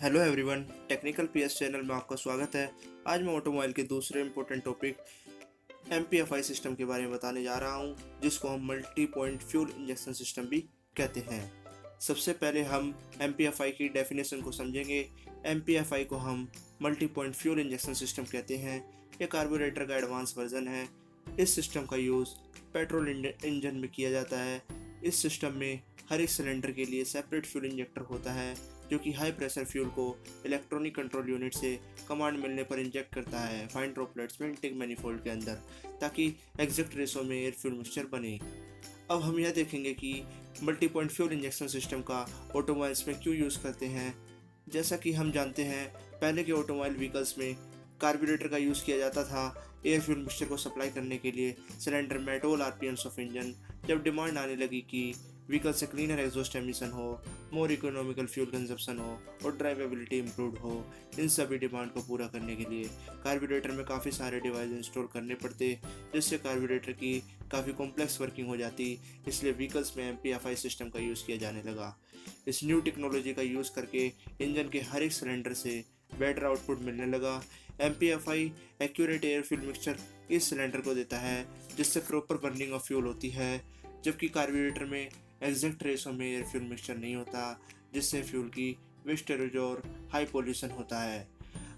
Hello everyone, technical PS channel में आपका स्वागत है। आज मैं ऑटोमोबाइल के दूसरे इम्पोर्टेंट टॉपिक एमपीएफआई सिस्टम के बारे में बताने जा रहा हूं, जिसको हम multi point fuel injection system भी कहते हैं। सबसे पहले हम एमपीएफआई की डेफिनेशन को समझेंगे। एमपीएफआई को हम multi point fuel injection system कहते हैं। यह कार्बोरेटर का एडवांस वर्जन है। इस सिस्टम का यूज़ पेट्रोल इंजन में किया जाता है। इस सिस्टम में हर एक सिलेंडर के लिए सेपरेट फ्यूल इंजेक्टर होता है, जो कि हाई प्रेशर फ्यूल को इलेक्ट्रॉनिक कंट्रोल यूनिट से कमांड मिलने पर इंजेक्ट करता है फाइन ड्रॉपलेट्स में इनटेक मैनिफोल्ड के अंदर, ताकि एग्जैक्ट रेशो में एयर फ्यूल मिक्सचर बने। अब हम यह देखेंगे कि multi point fuel injection system का ऑटोमोबाइल्स में क्यों यूज़ करते हैं। जैसा कि हम जानते हैं, पहले के ऑटोमोबाइल व्हीकल्स में कार्बोरेटर का यूज़ किया जाता था एयर फ्यूल मिक्सचर को सप्लाई करने के लिए सिलेंडर में at all RPMs of engine. जब डिमांड आने लगी कि व्हीकल से क्लीनर एग्जॉस्ट एमिशन हो, मोर इकोनॉमिकल फ्यूल कंजप्शन हो और ड्राइवेबिलिटी इम्प्रूव हो, इन सभी डिमांड को पूरा करने के लिए कार्बोरेटर में काफ़ी सारे डिवाइस इंस्टॉल करने पड़ते, जिससे कार्बोरेटर की काफ़ी कॉम्प्लेक्स वर्किंग हो जाती। इसलिए व्हीकल्स में एमपीएफआई सिस्टम का यूज़ किया जाने लगा। इस न्यू टेक्नोलॉजी का यूज़ करके इंजन के हर एक सिलेंडर से बेटर आउटपुट मिलने लगा। एमपीएफआई एक्यूरेट एयर फ्यूल मिक्सचर इस सिलेंडर को देता है, जिससे प्रॉपर बर्निंग ऑफ फ्यूल होती है, जबकि कार्बोरेटर में एग्जैक्ट रेशो में एयर फ्यूल मिक्सचर नहीं होता, जिससे फ्यूल की वेस्टेज और हाई पॉल्यूशन होता है।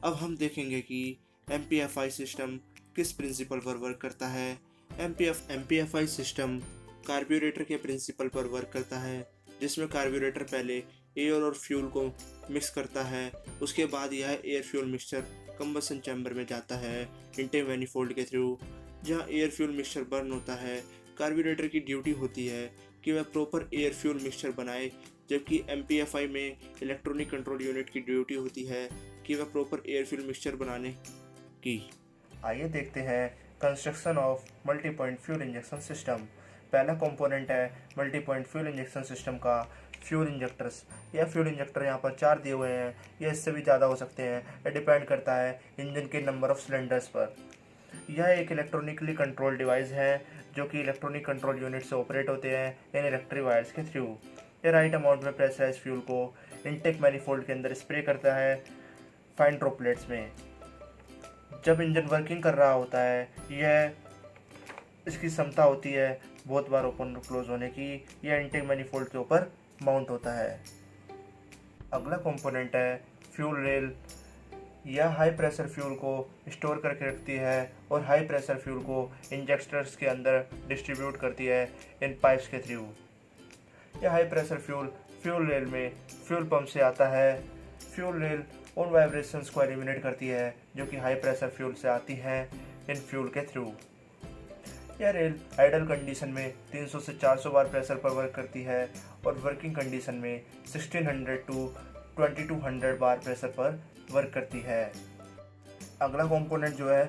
अब हम देखेंगे कि एमपीएफआई सिस्टम किस प्रिंसिपल पर वर्क करता है। एमपीएफआई सिस्टम कार्बोरेटर के प्रिंसिपल पर वर्क करता है, जिसमें कार्बोरेटर पहले एयर और फ्यूल को मिक्स करता है। उसके बाद यह air fuel mixture combustion chamber में जाता है इंटेक मैनिफोल्ड के थ्रू, जहां एयर फ्यूल मिक्सचर बर्न होता है। कार्बोरेटर की ड्यूटी होती है कि वह प्रॉपर एयर फ्यूल मिक्सचर बनाए, जबकि एमपीएफआई में इलेक्ट्रॉनिक कंट्रोल यूनिट की ड्यूटी होती है कि वह प्रॉपर एयर फ्यूल मिक्सचर बनाने की। आइए देखते हैं construction of multi point fuel injection system. पहला कंपोनेंट है multi point fuel injection system का फ्यूल इंजेक्टर्स। यह फ्यूल इंजेक्टर यहाँ पर 4 दिए हुए हैं, यह इससे भी ज़्यादा हो सकते हैं। यह डिपेंड करता है इंजन के नंबर ऑफ सिलेंडर्स पर। यह एक इलेक्ट्रॉनिकली कंट्रोल डिवाइस है, जो कि इलेक्ट्रॉनिक कंट्रोल यूनिट से ऑपरेट होते हैं इन इलेक्ट्रिक वायर्स के थ्रू। ये राइट अमाउंट में प्रेशराइज फ्यूल को इनटेक मैनिफोल्ड के अंदर स्प्रे करता है फाइन ड्रॉपलेट्स में। जब इंजन वर्किंग कर रहा होता है, यह इसकी क्षमता होती है बहुत बार ओपन और क्लोज होने की, यह इनटेक मैनिफोल्ड के ऊपर माउंट होता है। अगला कंपोनेंट है फ्यूल रेल। यह हाई प्रेशर फ्यूल को स्टोर करके रखती है और हाई प्रेशर फ्यूल को इंजेक्टर्स के अंदर डिस्ट्रीब्यूट करती है इन पाइप्स के थ्रू। यह high pressure fuel fuel rail में फ्यूल पंप से आता है। फ्यूल रेल उन वाइब्रेशंस को एलिमिनेट करती है जो कि हाई प्रेशर फ्यूल से आती हैं इन फ्यूल के थ्रू। यह रेल आइडल कंडीशन में 300 से 400 बार प्रेशर पर वर्क करती है और वर्किंग कंडीशन में 1600 टू 2200 बार प्रेशर पर वर्क करती है। अगला कंपोनेंट जो है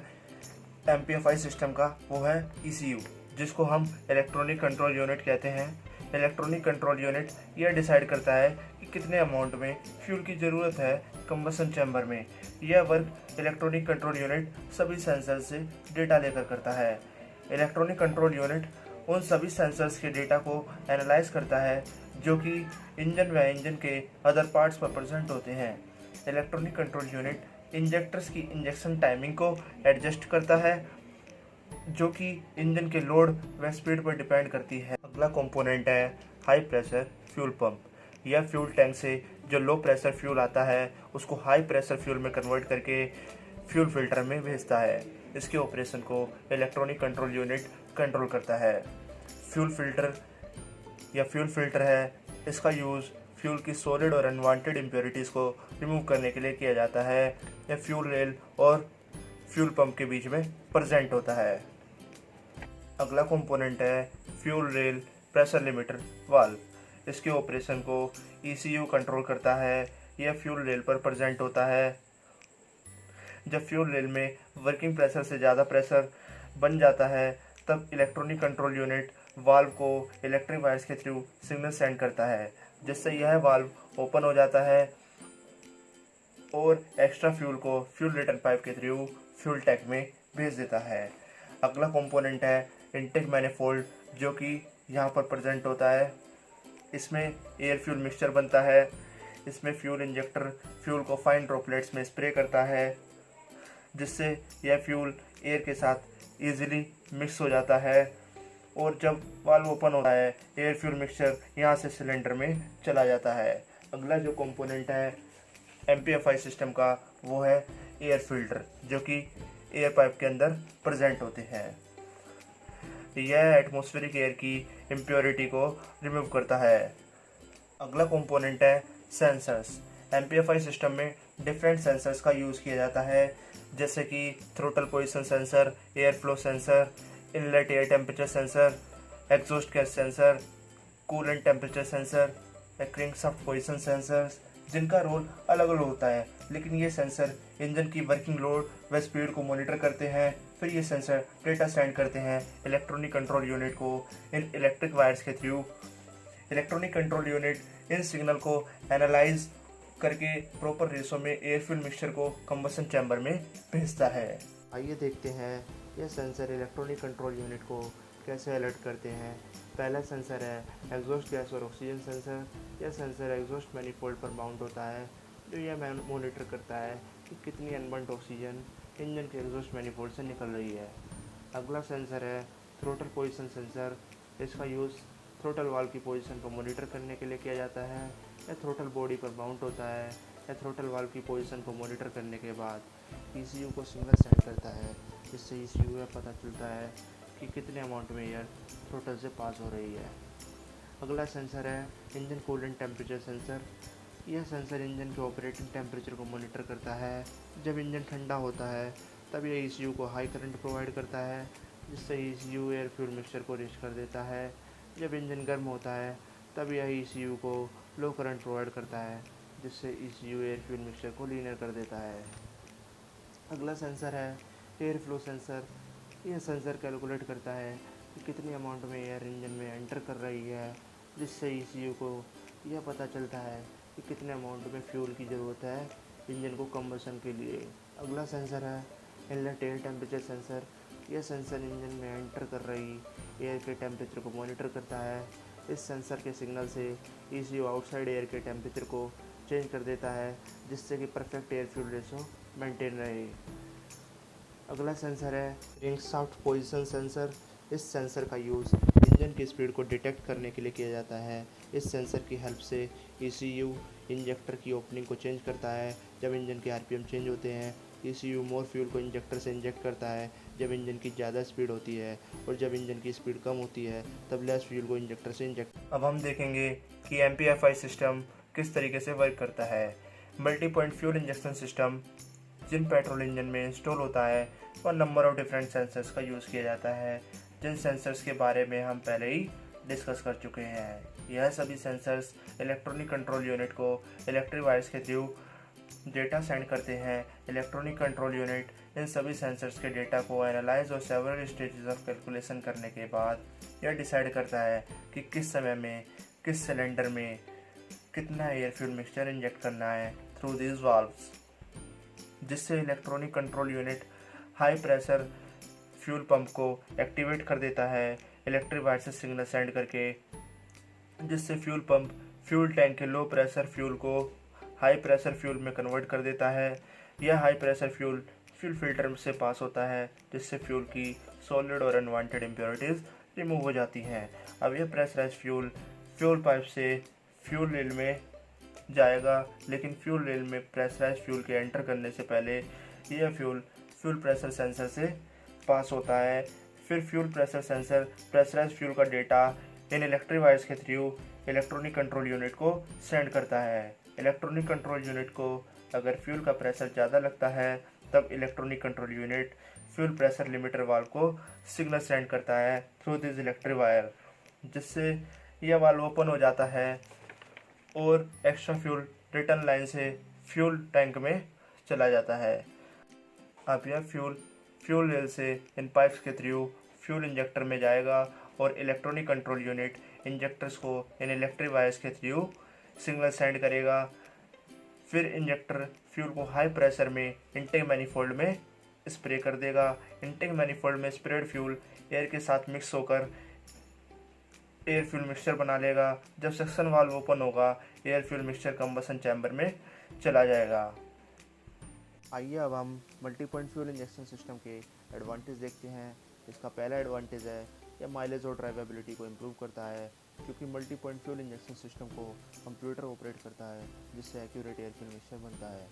एमपीएफआई सिस्टम का, वो है ईसीयू, जिसको हम इलेक्ट्रॉनिक कंट्रोल यूनिट कहते हैं। इलेक्ट्रॉनिक कंट्रोल यूनिट यह डिसाइड करता है कि कितने अमाउंट में फ्यूल की ज़रूरत है कंबसन चैम्बर में। यह वर्क इलेक्ट्रॉनिक कंट्रोल यूनिट सभी सेंसर से डेटा लेकर करता है। इलेक्ट्रॉनिक कंट्रोल यूनिट उन सभी सेंसर्स के डेटा को एनालाइज करता है जो कि इंजन व इंजन के अदर पार्ट्स पर प्रेजेंट होते हैं। इलेक्ट्रॉनिक कंट्रोल यूनिट इंजेक्टर्स की इंजेक्शन टाइमिंग को एडजस्ट करता है, जो कि इंजन के लोड व स्पीड पर डिपेंड करती है। अगला कंपोनेंट है हाई प्रेशर फ्यूल पंप। यह फ्यूल टैंक से जो लो प्रेशर फ्यूल आता है, उसको हाई प्रेशर फ्यूल में कन्वर्ट करके फ्यूल फिल्टर में भेजता है। इसके ऑपरेशन को इलेक्ट्रॉनिक कंट्रोल यूनिट कंट्रोल करता है। फ्यूल फिल्टर या फ्यूल फिल्टर है, इसका यूज़ फ्यूल की सॉलिड और अनवांटेड इम्प्योरिटीज़ को रिमूव करने के लिए किया जाता है। यह फ्यूल रेल और फ्यूल पंप के बीच में प्रेजेंट होता है। अगला कंपोनेंट है fuel rail pressure limiter valve. इसके ऑपरेशन को ईसीयू कंट्रोल करता है। यह फ्यूल रेल पर प्रेजेंट होता है। जब फ्यूल रेल में वर्किंग प्रेशर से ज़्यादा प्रेशर बन जाता है, तब इलेक्ट्रॉनिक कंट्रोल यूनिट वाल्व को इलेक्ट्रिक वायर्स के थ्रू सिग्नल सेंड करता है, जिससे यह वाल्व ओपन हो जाता है और एक्स्ट्रा फ्यूल को फ्यूल रिटर्न पाइप के थ्रू फ्यूल टैंक में भेज देता है। अगला कंपोनेंट है इनटेक मैनिफोल्ड, जो कि यहाँ पर प्रेजेंट होता है। इसमें एयर फ्यूल मिक्सचर बनता है। इसमें फ्यूल इंजेक्टर फ्यूल को फाइन ड्रॉपलेट्स में स्प्रे करता है, जिससे यह फ्यूल एयर के साथ इजीली मिक्स हो जाता है और जब वाल्व ओपन होता है एयर फ्यूल मिक्सचर यहाँ से सिलेंडर में चला जाता है। अगला जो कंपोनेंट है MPFI सिस्टम का वो है एयर फिल्टर, जो कि एयर पाइप के अंदर प्रेजेंट होते हैं। यह एटमॉस्फेरिक एयर की इम्प्योरिटी को रिमूव करता है। अगला कंपोनेंट है सेंसर्स। MPFI सिस्टम में डिफरेंट सेंसर्स का यूज़ किया जाता है, जैसे कि throttle position sensor, air flow sensor, inlet air temperature sensor, exhaust gas sensor, coolant temperature sensor, crankshaft position sensors, जिनका रोल अलग अलग होता है, लेकिन ये सेंसर इंजन की वर्किंग लोड व स्पीड को मॉनिटर करते हैं। फिर ये सेंसर डेटा सेंड करते हैं इलेक्ट्रॉनिक कंट्रोल यूनिट को इन इलेक्ट्रिक वायर्स के through. Electronic control unit in signal को एनालाइज करके प्रॉपर रेशो में एयर फ्यूल मिक्सचर को कंबशन चैम्बर में भेजता है। आइए देखते हैं यह सेंसर इलेक्ट्रॉनिक कंट्रोल यूनिट को कैसे अलर्ट करते हैं। पहला सेंसर है एग्जॉस्ट गैस और ऑक्सीजन सेंसर। यह सेंसर एग्जॉस्ट मैनिफोल्ड पर माउंट होता है, जो यह मॉनिटर करता है कि कितनी अनबर्न्ड ऑक्सीजन इंजन के एग्जॉस्ट मैनिफोल्ड से निकल रही है। अगला सेंसर है थ्रोटल पोजीशन सेंसर। इसका यूज़ थ्रोटल वाल्व की पोजीशन को मॉनिटर करने के लिए किया जाता है। यह थ्रोटल बॉडी पर माउंट होता है। यह थ्रोटल वाल्व की पोजीशन को मॉनिटर करने के बाद ECU को सिग्नल सेंड करता है, जिससे ECU को पता चलता है कि कितने अमाउंट में एयर थ्रोटल से पास हो रही है। अगला सेंसर है इंजन कूलेंट टेम्परेचर सेंसर। यह सेंसर इंजन के ऑपरेटिंग टेम्परेचर को मॉनिटर करता है। जब इंजन ठंडा होता है तब यह ECU को हाई करंट प्रोवाइड करता है, जिससे ECU एयर फ्यूल मिक्सचर को रिच कर देता है। जब इंजन गर्म होता है तब यह ECU को लो करंट प्रोवाइड करता है, जिससे ECU एयर फ्यूल मिक्सचर को लीनर कर देता है। अगला सेंसर है एयर फ्लो सेंसर। यह सेंसर कैलकुलेट करता है कि कितनी अमाउंट में एयर इंजन में एंटर कर रही है, जिससे ECU को यह पता चलता है कि कितने अमाउंट में फ्यूल की ज़रूरत है इंजन को कंबशन के लिए। अगला सेंसर है इनलेट एयर टेम्परेचर सेंसर। यह सेंसर इंजन में एंटर कर रही एयर के टेम्परेचर को मॉनिटर करता है। इस सेंसर के सिग्नल से ECU आउटसाइड एयर के टेम्परेचर को चेंज कर देता है, जिससे कि perfect air fuel ratio maintain रहे। अगला सेंसर है क्रैंकशाफ्ट पोजीशन सेंसर। इस सेंसर का यूज़ इंजन की स्पीड को डिटेक्ट करने के लिए किया जाता है। इस सेंसर की हेल्प से ECU इंजेक्टर की ओपनिंग को चेंज करता है। जब इंजन के RPM चेंज होते हैं, ECU मोर फ्यूल को इंजेक्टर से इंजेक्ट करता है जब इंजन की ज़्यादा स्पीड होती है, और जब इंजन की स्पीड कम होती है तब लेस फ्यूल को इंजेक्टर से इंजेक्ट। अब हम देखेंगे कि MPFI सिस्टम किस तरीके से वर्क करता है। Multi point fuel injection system जिन पेट्रोल इंजन में इंस्टॉल होता है वह नंबर ऑफ डिफरेंट सेंसर्स का यूज़ किया जाता है, जिन सेंसर्स के बारे में हम पहले ही डिस्कस कर चुके हैं। यह सभी सेंसर्स इलेक्ट्रॉनिक कंट्रोल यूनिट को इलेक्ट्रिक वायर्स के थ्रू डेटा सेंड करते हैं। इलेक्ट्रॉनिक कंट्रोल यूनिट इन सभी सेंसर्स के डेटा को एनालाइज और सेवरल स्टेजेस ऑफ कैलकुलेशन करने के बाद यह डिसाइड करता है कि किस समय में किस सिलेंडर में कितना एयर फ्यूल मिक्सचर इंजेक्ट करना है थ्रू दीज वाल्व्स, जिससे electronic control unit high pressure fuel pump को एक्टिवेट कर देता है इलेक्ट्रिक वायर से सिग्नल सेंड करके, जिससे फ्यूल पंप फ्यूल टैंक के लो प्रेशर फ्यूल को हाई प्रेशर फ्यूल में कन्वर्ट कर देता है। यह हाई प्रेशर फ्यूल फिल्टर से पास होता है, जिससे फ्यूल की सॉलिड और अनवांटेड इम्प्योरिटीज़ रिमूव हो जाती हैं। अब यह प्रेशराइज फ्यूल पाइप से फ्यूल रेल में जाएगा, लेकिन फ्यूल रेल में प्रेशराइज फ्यूल के एंटर करने से पहले यह फ्यूल प्रेशर सेंसर से पास होता है। फिर fuel pressure sensor pressurize fuel का डेटा इन इलेक्ट्रिक वायर्स के थ्रू इलेक्ट्रॉनिक कंट्रोल यूनिट को सेंड करता है। इलेक्ट्रॉनिक कंट्रोल यूनिट को अगर फ्यूल का प्रेशर ज़्यादा लगता है तब electronic control unit fuel pressure limiter valve को सिग्नल सेंड करता है थ्रू दिस इलेक्ट्रिक वायर, जिससे यह वाल्व ओपन हो जाता है और एक्स्ट्रा फ्यूल रिटर्न लाइन से फ्यूल टैंक में चला जाता है। अब यह फ्यूल रेल से इन पाइप्स के थ्रू फ्यूल इंजेक्टर में जाएगा और इलेक्ट्रॉनिक कंट्रोल यूनिट इंजेक्टर्स को इन इलेक्ट्रिक वायर्स के थ्रू सिग्नल सेंड करेगा। फिर इंजेक्टर फ्यूल को हाई प्रेशर में इनटेक मैनिफोल्ड में स्प्रे कर देगा। इनटेक मैनिफोल्ड में स्प्रेड फ्यूल एयर के साथ मिक्स होकर एयर फ्यूल मिक्सचर बना लेगा। जब सक्शन वाल्व ओपन होगा, air fuel mixture combustion chamber में चला जाएगा। आइए अब हम multi point fuel injection system के एडवांटेज देखते हैं। इसका पहला एडवांटेज है यह माइलेज और ड्राइवेबिलिटी को इम्प्रूव करता है, क्योंकि multi point fuel injection system को कंप्यूटर ऑपरेट करता है, जिससे एक्यूरेट एयर फ्यूल मिक्सचर बनता है।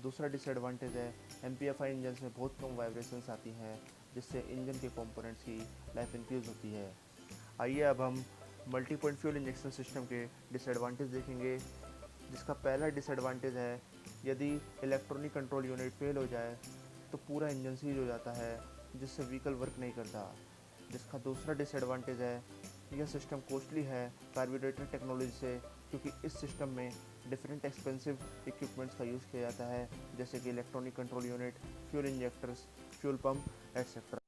दूसरा डिसएडवांटेज है MPFI इंजन में बहुत कम वाइब्रेशंस आती हैं, जिससे इंजन के कंपोनेंट्स की लाइफ इंक्रीज होती है। आइए अब हम multi point fuel injection system के डिसएडवांटेज देखेंगे। जिसका पहला डिसएडवांटेज है यदि इलेक्ट्रॉनिक कंट्रोल यूनिट फेल हो जाए तो पूरा इंजन सीज हो जाता है, जिससे व्हीकल वर्क नहीं करता। जिसका दूसरा डिसएडवांटेज है यह सिस्टम कॉस्टली है कार्बोरेटर टेक्नोलॉजी से, क्योंकि इस सिस्टम में डिफरेंट एक्सपेंसिव इक्विपमेंट्स का यूज़ किया जाता है, जैसे कि electronic control unit, fuel injectors, fuel pump etcetera.